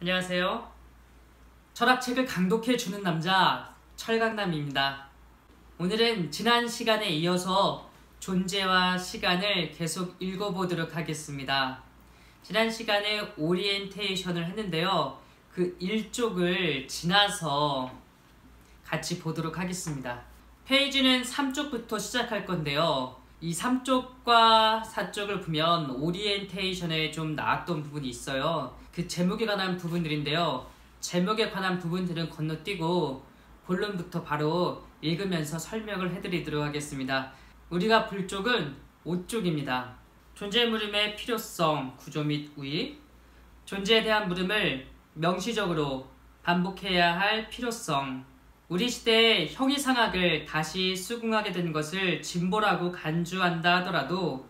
안녕하세요. 철학책을 강독해주는 남자 철강남입니다. 오늘은 지난 시간에 이어서 존재와 시간을 계속 읽어보도록 하겠습니다. 지난 시간에 오리엔테이션을 했는데요. 그 1쪽을 지나서 같이 보도록 하겠습니다. 페이지는 3쪽부터 시작할 건데요. 이 3쪽과 4쪽을 보면 오리엔테이션에 좀 나왔던 부분이 있어요. 그 제목에 관한 부분들인데요. 제목에 관한 부분들은 건너뛰고 본론부터 바로 읽으면서 설명을 해드리도록 하겠습니다. 우리가 볼 쪽은 5쪽입니다. 존재 물음의 필요성, 구조 및 우익, 존재에 대한 물음을 명시적으로 반복해야 할 필요성, 우리 시대의 형이상학을 다시 수긍하게 된 것을 진보라고 간주한다 하더라도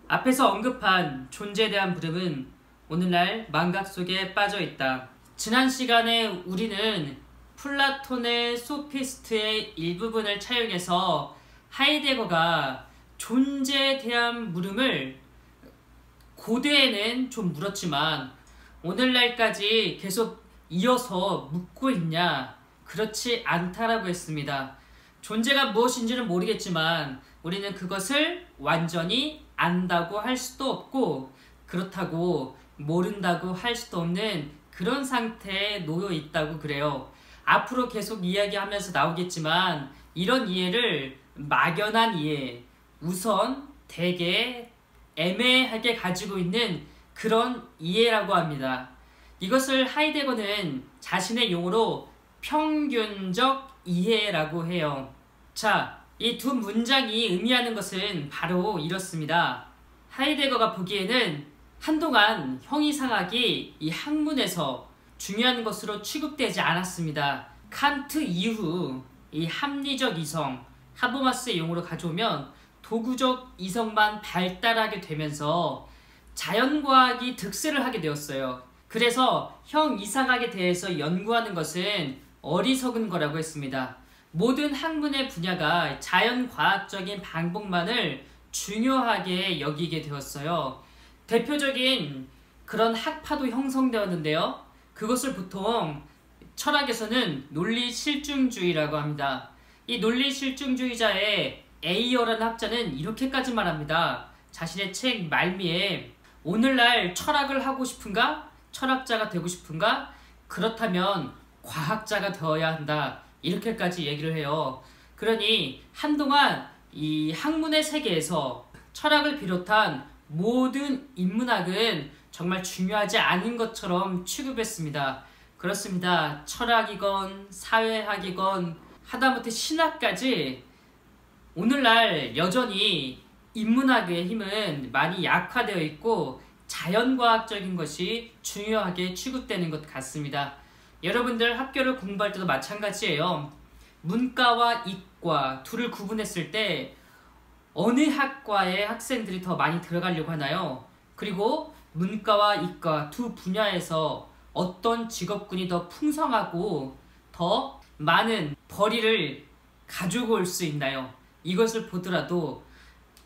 앞에서 언급한 존재에 대한 물음은 오늘날 망각 속에 빠져있다. 지난 시간에 우리는 플라톤의 소피스트의 일부분을 차용해서 하이데거가 존재에 대한 물음을 고대에는 좀 물었지만 오늘날까지 계속 이어서 묻고 있냐? 그렇지 않다라고 했습니다. 존재가 무엇인지는 모르겠지만 우리는 그것을 완전히 안다고 할 수도 없고 그렇다고 모른다고 할 수도 없는 그런 상태에 놓여 있다고 그래요. 앞으로 계속 이야기하면서 나오겠지만 이런 이해를 막연한 이해, 우선 되게 애매하게 가지고 있는 그런 이해라고 합니다. 이것을 하이데거는 자신의 용어로 평균적 이해라고 해요. 자, 이 두 문장이 의미하는 것은 바로 이렇습니다. 하이데거가 보기에는 한동안 형이상학이 이 학문에서 중요한 것으로 취급되지 않았습니다. 칸트 이후 이 합리적 이성, 하버마스의 용어로 가져오면 도구적 이성만 발달하게 되면서 자연과학이 득세를 하게 되었어요. 그래서 형이상학에 대해서 연구하는 것은 어리석은 거라고 했습니다. 모든 학문의 분야가 자연과학적인 방법만을 중요하게 여기게 되었어요. 대표적인 그런 학파도 형성되었는데요. 그것을 보통 철학에서는 논리실증주의라고 합니다. 이 논리실증주의자의 에이어라는 학자는 이렇게까지 말합니다. 자신의 책 말미에 오늘날 철학을 하고 싶은가? 철학자가 되고 싶은가? 그렇다면 과학자가 되어야 한다. 이렇게까지 얘기를 해요. 그러니 한동안 이 학문의 세계에서 철학을 비롯한 모든 인문학은 정말 중요하지 않은 것처럼 취급했습니다. 그렇습니다. 철학이건 사회학이건 하다못해 신학까지 오늘날 여전히 인문학의 힘은 많이 약화되어 있고 자연과학적인 것이 중요하게 취급되는 것 같습니다. 여러분들 학교를 공부할 때도 마찬가지예요. 문과와 이과 둘을 구분했을 때 어느 학과의 학생들이 더 많이 들어가려고 하나요? 그리고 문과와 이과 두 분야에서 어떤 직업군이 더 풍성하고 더 많은 벌이를 가지고 올 수 있나요? 이것을 보더라도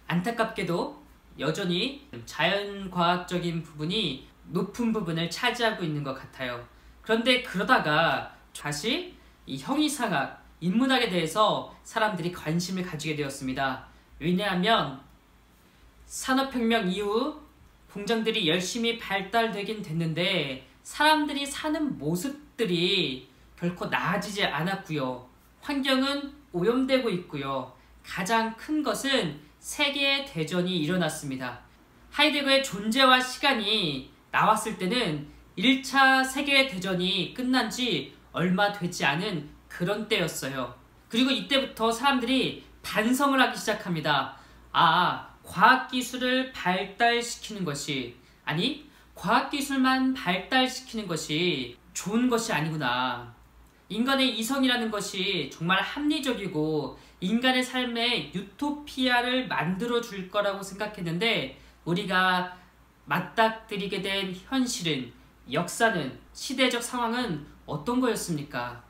안타깝게도 여전히 자연과학적인 부분이 높은 부분을 차지하고 있는 것 같아요. 그런데 그러다가 다시 이 형이상학, 인문학에 대해서 사람들이 관심을 가지게 되었습니다. 왜냐하면 산업혁명 이후 공장들이 열심히 발달되긴 됐는데 사람들이 사는 모습들이 결코 나아지지 않았고요. 환경은 오염되고 있고요. 가장 큰 것은 세계의 대전이 일어났습니다. 하이데거의 존재와 시간이 나왔을 때는 1차 세계대전이 끝난 지 얼마 되지 않은 그런 때였어요. 그리고 이때부터 사람들이 반성을 하기 시작합니다. 과학기술을 발달시키는 것이 과학기술만 발달시키는 것이 좋은 것이 아니구나. 인간의 이성이라는 것이 정말 합리적이고 인간의 삶에 유토피아를 만들어줄 거라고 생각했는데 우리가 맞닥뜨리게 된 현실은, 역사는, 시대적 상황은 어떤 거였습니까?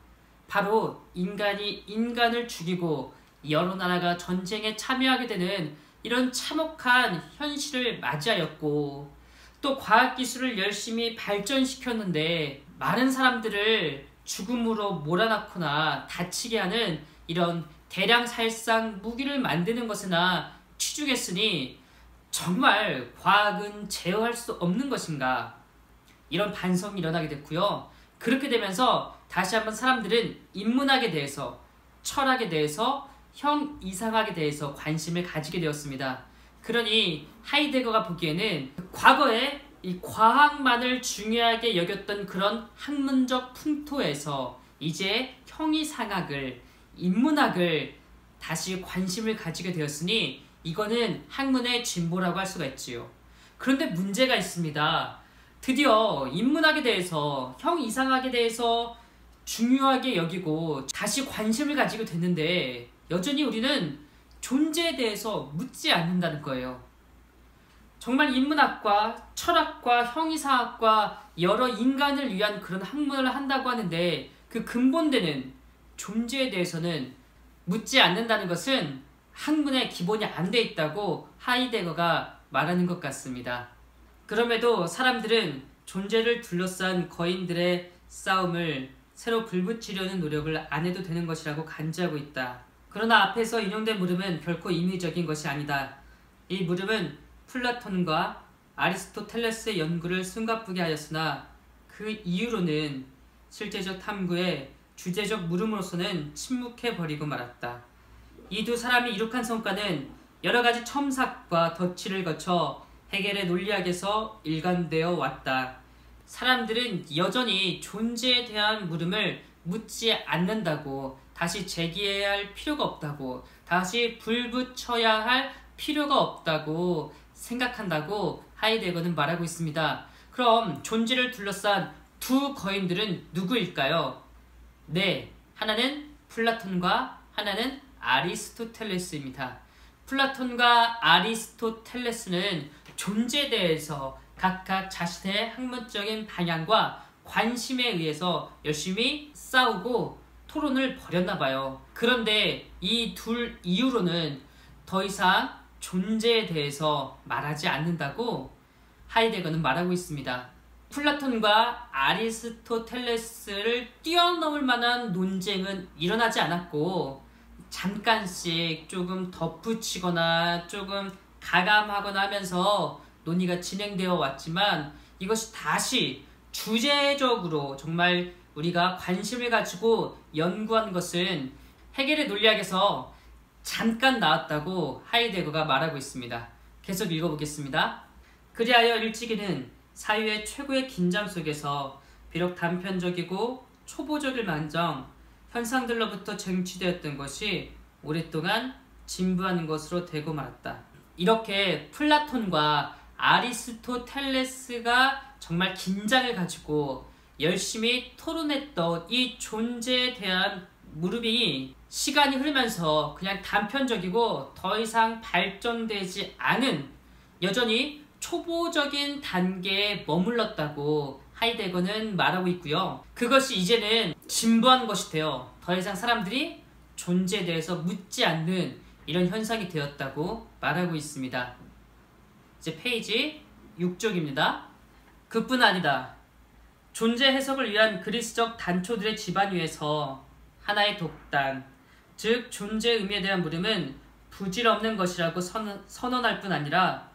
바로 인간이 인간을 죽이고 여러 나라가 전쟁에 참여하게 되는 이런 참혹한 현실을 맞이하였고 또 과학기술을 열심히 발전시켰는데 많은 사람들을 죽음으로 몰아넣거나 다치게 하는 이런 대량 살상 무기를 만드는 것이나 취중했으니 정말 과학은 제어할 수 없는 것인가? 이런 반성이 일어나게 됐고요. 그렇게 되면서 다시 한번 사람들은 인문학에 대해서, 철학에 대해서, 형이상학에 대해서 관심을 가지게 되었습니다. 그러니 하이데거가 보기에는 과거에 이 과학만을 중요하게 여겼던 그런 학문적 풍토에서 이제 형이상학을, 인문학을 다시 관심을 가지게 되었으니 이거는 학문의 진보라고 할 수가 있지요. 그런데 문제가 있습니다. 드디어 인문학에 대해서, 형이상학에 대해서 중요하게 여기고 다시 관심을 가지게 됐는데 여전히 우리는 존재에 대해서 묻지 않는다는 거예요. 정말 인문학과 철학과 형이상학과 여러 인간을 위한 그런 학문을 한다고 하는데 그 근본되는 존재에 대해서는 묻지 않는다는 것은 학문의 기본이 안 돼 있다고 하이데거가 말하는 것 같습니다. 그럼에도 사람들은 존재를 둘러싼 거인들의 싸움을 새로 불붙이려는 노력을 안 해도 되는 것이라고 간주하고 있다. 그러나 앞에서 인용된 물음은 결코 임의적인 것이 아니다. 이 물음은 플라톤과 아리스토텔레스의 연구를 숨가쁘게 하였으나 그 이후로는 실제적 탐구에 주제적 물음으로서는 침묵해버리고 말았다. 이 두 사람이 이룩한 성과는 여러가지 첨삭과 덧칠을 거쳐 헤겔의 논리학에서 일관되어 왔다. 사람들은 여전히 존재에 대한 물음을 묻지 않는다고, 다시 제기해야 할 필요가 없다고, 다시 불붙여야 할 필요가 없다고 생각한다고 하이데거는 말하고 있습니다. 그럼 존재를 둘러싼 두 거인들은 누구일까요? 네, 하나는 플라톤과 하나는 아리스토텔레스입니다. 플라톤과 아리스토텔레스는 존재에 대해서 각각 자신의 학문적인 방향과 관심에 의해서 열심히 싸우고 토론을 벌였나 봐요. 그런데 이 둘 이후로는 더 이상 존재에 대해서 말하지 않는다고 하이데거는 말하고 있습니다. 플라톤과 아리스토텔레스를 뛰어넘을 만한 논쟁은 일어나지 않았고 잠깐씩 조금 덧붙이거나 조금 가감하거나 하면서 논의가 진행되어 왔지만 이것이 다시 주제적으로 정말 우리가 관심을 가지고 연구한 것은 헤겔의 논리학에서 잠깐 나왔다고 하이데거가 말하고 있습니다. 계속 읽어보겠습니다. 그리하여 일찍이는 사유의 최고의 긴장 속에서 비록 단편적이고 초보적일 만정 현상들로부터 쟁취되었던 것이 오랫동안 진부한 것으로 되고 말았다. 이렇게 플라톤과 아리스토텔레스가 정말 긴장을 가지고 열심히 토론했던 이 존재에 대한 물음이 시간이 흐르면서 그냥 단편적이고 더 이상 발전되지 않은 여전히 초보적인 단계에 머물렀다고 하이데거는 말하고 있고요. 그것이 이제는 진부한 것이 되어 더 이상 사람들이 존재에 대해서 묻지 않는 이런 현상이 되었다고 말하고 있습니다. 이제 페이지 6쪽입니다. 그뿐 아니다. 존재 해석을 위한 그리스적 단초들의 집안 위에서 하나의 독단, 즉 존재의 의미에 대한 물음은 부질없는 것이라고 선언할 뿐 아니라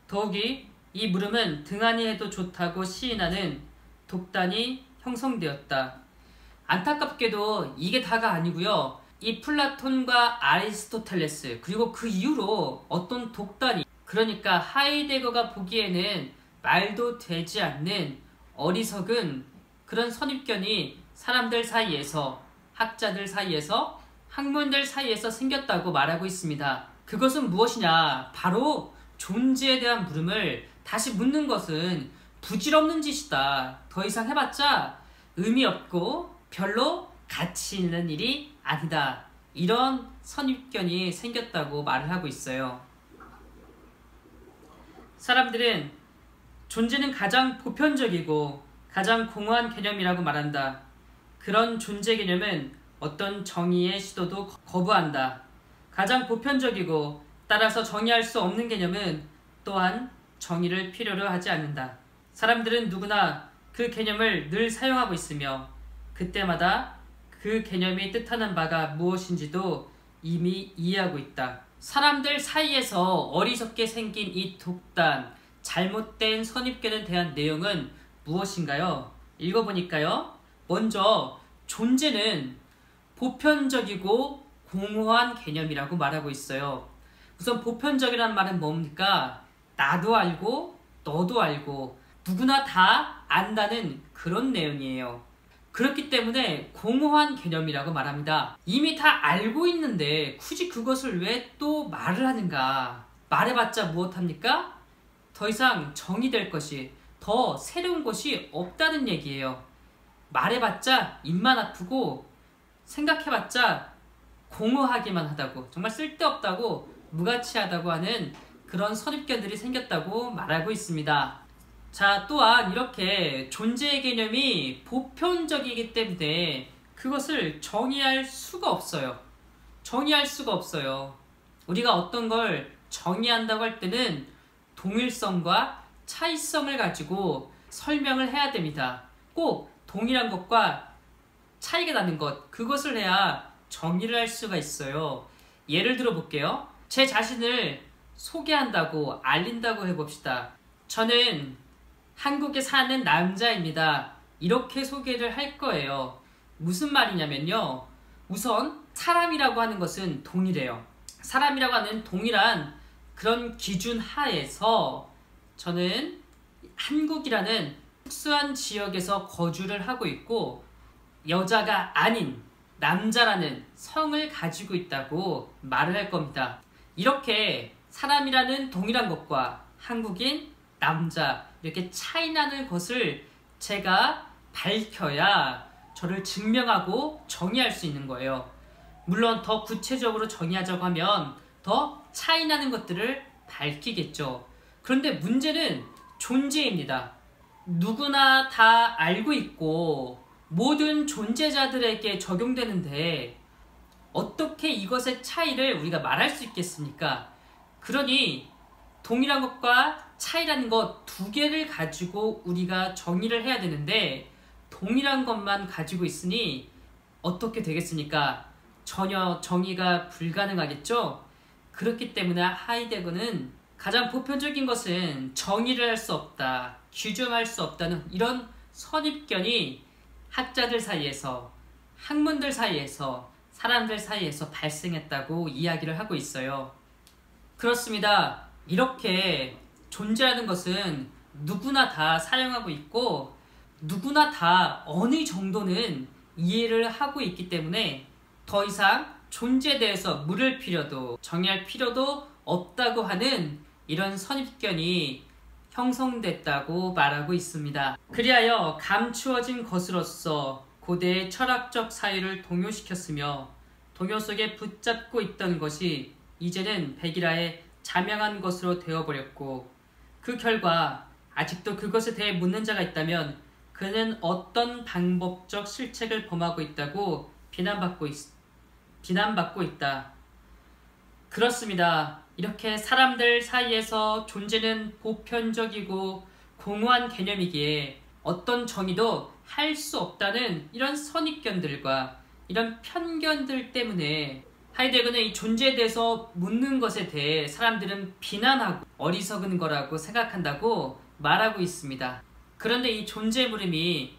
더욱이 이 물음은 등한히 해도 좋다고 시인하는 독단이 형성되었다. 안타깝게도 이게 다가 아니고요. 이 플라톤과 아리스토텔레스 그리고 그 이후로 어떤 독단이, 그러니까 하이데거가 보기에는 말도 되지 않는 어리석은 그런 선입견이 사람들 사이에서, 학자들 사이에서, 학문들 사이에서 생겼다고 말하고 있습니다. 그것은 무엇이냐? 바로 존재에 대한 물음을 다시 묻는 것은 부질없는 짓이다. 더 이상 해봤자 의미 없고 별로 가치 있는 일이 아니다. 이런 선입견이 생겼다고 말을 하고 있어요. 사람들은 존재는 가장 보편적이고 가장 공허한 개념이라고 말한다. 그런 존재 개념은 어떤 정의의 시도도 거부한다. 가장 보편적이고 따라서 정의할 수 없는 개념은 또한 정의를 필요로 하지 않는다. 사람들은 누구나 그 개념을 늘 사용하고 있으며 그때마다 그 개념이 뜻하는 바가 무엇인지도 이미 이해하고 있다. 사람들 사이에서 어리석게 생긴 이 독단, 잘못된 선입견에 대한 내용은 무엇인가요? 읽어보니까요. 먼저 존재는 보편적이고 공허한 개념이라고 말하고 있어요. 우선 보편적이라는 말은 뭡니까? 나도 알고 너도 알고 누구나 다 안다는 그런 내용이에요. 그렇기 때문에 공허한 개념이라고 말합니다. 이미 다 알고 있는데 굳이 그것을 왜 또 말을 하는가? 말해봤자 무엇합니까? 더 이상 정의될 것이, 더 새로운 것이 없다는 얘기예요. 말해봤자 입만 아프고 생각해봤자 공허하기만 하다고, 정말 쓸데없다고, 무가치하다고 하는 그런 선입견들이 생겼다고 말하고 있습니다. 자, 또한 이렇게 존재의 개념이 보편적이기 때문에 그것을 정의할 수가 없어요. 정의할 수가 없어요. 우리가 어떤 걸 정의한다고 할 때는 동일성과 차이성을 가지고 설명을 해야 됩니다. 꼭 동일한 것과 차이가 나는 것, 그것을 해야 정의를 할 수가 있어요. 예를 들어 볼게요. 제 자신을 소개한다고, 알린다고 해봅시다. 저는 한국에 사는 남자입니다. 이렇게 소개를 할 거예요. 무슨 말이냐면요. 우선 사람이라고 하는 것은 동일해요. 사람이라고 하는 동일한 그런 기준 하에서 저는 한국이라는 특수한 지역에서 거주를 하고 있고 여자가 아닌 남자라는 성을 가지고 있다고 말을 할 겁니다. 이렇게 사람이라는 동일한 것과 한국인, 남자 이렇게 차이나는 것을 제가 밝혀야 저를 증명하고 정의할 수 있는 거예요. 물론 더 구체적으로 정의하자고 하면 더 차이나는 것들을 밝히겠죠. 그런데 문제는 존재입니다. 누구나 다 알고 있고 모든 존재자들에게 적용되는데 어떻게 이것의 차이를 우리가 말할 수 있겠습니까? 그러니 동일한 것과 차이라는 것 두 개를 가지고 우리가 정의를 해야 되는데 동일한 것만 가지고 있으니 어떻게 되겠습니까? 전혀 정의가 불가능하겠죠? 그렇기 때문에 하이데거는 가장 보편적인 것은 정의를 할 수 없다, 규정할 수 없다는 이런 선입견이 학자들 사이에서, 학문들 사이에서, 사람들 사이에서 발생했다고 이야기를 하고 있어요. 그렇습니다. 이렇게 존재하는 것은 누구나 다 사용하고 있고 누구나 다 어느 정도는 이해를 하고 있기 때문에 더 이상 존재에 대해서 물을 필요도 정의할 필요도 없다고 하는 이런 선입견이 형성됐다고 말하고 있습니다. 그리하여 감추어진 것으로서 고대의 철학적 사유를 동요시켰으며 동요 속에 붙잡고 있던 것이 이제는 백일하에 자명한 것으로 되어버렸고 그 결과 아직도 그것에 대해 묻는 자가 있다면 그는 어떤 방법적 실책을 범하고 있다고 비난받고 있다. 그렇습니다. 이렇게 사람들 사이에서 존재는 보편적이고 공허한 개념이기에 어떤 정의도 할 수 없다는 이런 선입견들과 이런 편견들 때문에 하이데거는 이 존재에 대해서 묻는 것에 대해 사람들은 비난하고 어리석은 거라고 생각한다고 말하고 있습니다. 그런데 이 존재의 물음이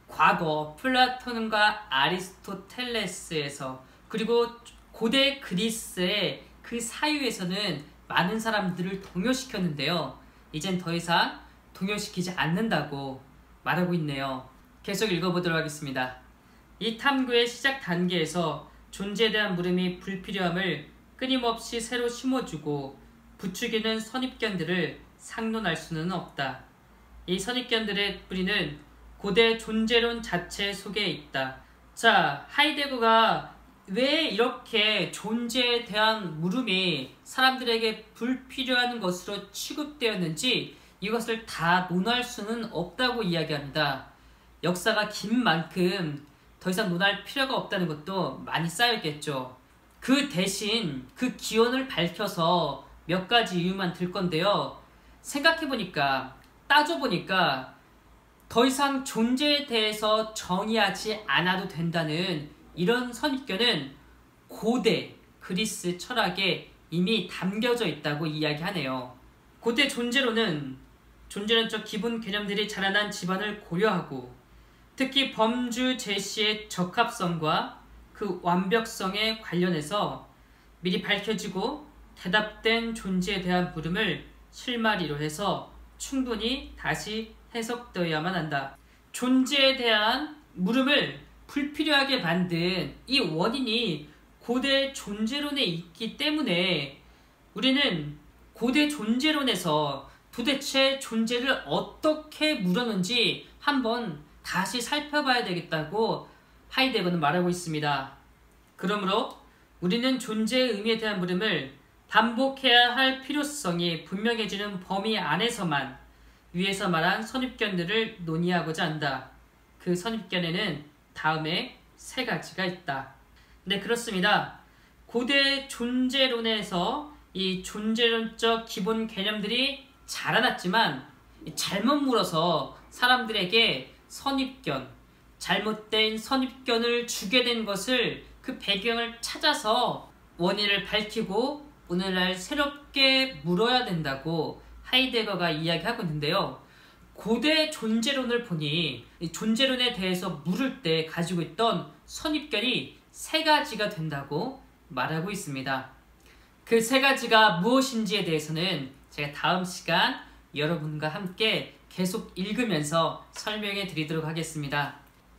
과거 플라톤과 아리스토텔레스에서 그리고 고대 그리스의 그 사유에서는 많은 사람들을 동요시켰는데요. 이젠 더 이상 동요시키지 않는다고 말하고 있네요. 계속 읽어보도록 하겠습니다. 이 탐구의 시작 단계에서 존재에 대한 물음이 불필요함을 끊임없이 새로 심어주고 부추기는 선입견들을 상론할 수는 없다. 이 선입견들의 뿌리는 고대 존재론 자체 속에 있다. 자, 하이데거가 왜 이렇게 존재에 대한 물음이 사람들에게 불필요한 것으로 취급되었는지 이것을 다 논할 수는 없다고 이야기합니다. 역사가 긴 만큼 더 이상 논할 필요가 없다는 것도 많이 쌓였겠죠. 그 대신 그 기원을 밝혀서 몇 가지 이유만 들 건데요. 생각해보니까, 따져보니까 더 이상 존재에 대해서 정의하지 않아도 된다는 이런 선입견은 고대 그리스 철학에 이미 담겨져 있다고 이야기하네요. 고대 존재론은 존재론적 기본 개념들이 자라난 집안을 고려하고 특히 범주 제시의 적합성과 그 완벽성에 관련해서 미리 밝혀지고 대답된 존재에 대한 물음을 실마리로 해서 충분히 다시 해석되어야만 한다. 존재에 대한 물음을 불필요하게 만든 이 원인이 고대 존재론에 있기 때문에 우리는 고대 존재론에서 도대체 존재를 어떻게 물었는지 한번 다시 살펴봐야 되겠다고 하이데거는 말하고 있습니다. 그러므로 우리는 존재의 의미에 대한 물음을 반복해야 할 필요성이 분명해지는 범위 안에서만 위에서 말한 선입견들을 논의하고자 한다. 그 선입견에는 다음에 3가지가 있다. 네, 그렇습니다. 고대 존재론에서 이 존재론적 기본 개념들이 자라났지만 잘못 물어서 사람들에게 선입견, 잘못된 선입견을 주게 된 것을 그 배경을 찾아서 원인을 밝히고 오늘날 새롭게 물어야 된다고 하이데거가 이야기하고 있는데요. 고대 존재론을 보니 이 존재론에 대해서 물을 때 가지고 있던 선입견이 3가지가 된다고 말하고 있습니다. 그 3가지가 무엇인지에 대해서는 제가 다음 시간 여러분과 함께 계속 읽으면서 설명해 드리도록 하겠습니다.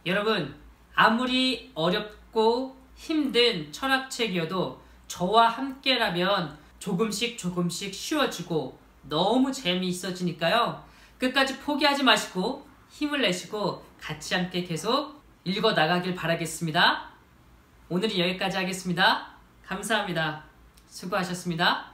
여러분, 아무리 어렵고 힘든 철학책이어도 저와 함께라면 조금씩 쉬워지고 너무 재미있어지니까요. 끝까지 포기하지 마시고 힘을 내시고 같이 함께 계속 읽어 나가길 바라겠습니다. 오늘은 여기까지 하겠습니다. 감사합니다. 수고하셨습니다.